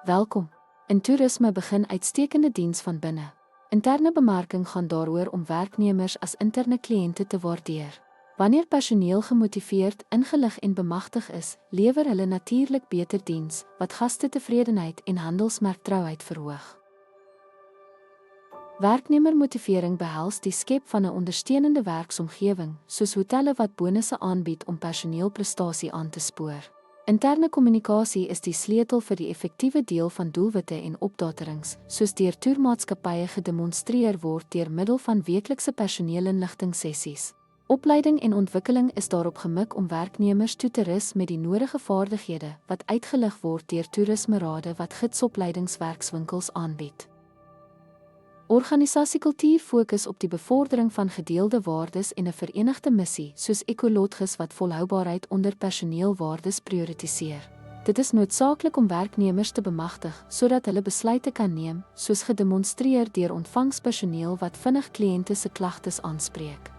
Welkom. In toerisme begin uitstekende diens van binne. Interne bemarking gaan daaroor om werknemers as interne kliënte te waardeer. Wanneer personeel gemotiveerd, ingelig en bemagtig is, lewer hulle natuurlik beter diens, wat gastetevredenheid en handelsmerktrouheid verhoog. Werknemermotivering behels die skep van 'n ondersteunende werksomgewing, soos hotelle wat bonusse aanbied om personeelprestasie aan te spoor. Interne kommunikasie is die sleutel vir die effektiewe deel van doelwitte en opdaterings, soos deur toermaatskappye gedemonstreer word deur middel van weeklikse personeelinligtingsessies. Opleiding en ontwikkeling is daarop gemik om werknemers toe te rus met die nodige vaardighede wat uitgelig word deur toerismerade wat gidsopleidingswerkswinkels aanbied. Organisasiekultuur fokus op die bevordering van gedeelde waardes en 'n verenigde missie, soos Ecolodges wat volhoubaarheid onder personeelwaardes prioritiseer. Dit is noodsaaklik om werknemers te bemagtig sodat hulle besluite kan neem, soos gedemonstreer deur ontvangspersoneel wat vinnig kliënte se klagtes aanspreek.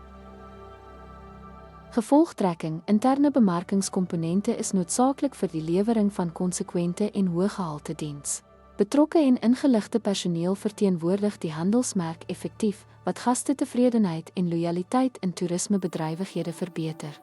Gevolgtrekking, interne bemarkingskomponente is noodsaaklik vir die lewering van konsekwente en hoëgehalte diens. Betrokke en ingeligte personeel verteenwoordig die handelsmerk effektief, wat gastetevredenheid en lojaliteit in toerismebedrywighede verbeter.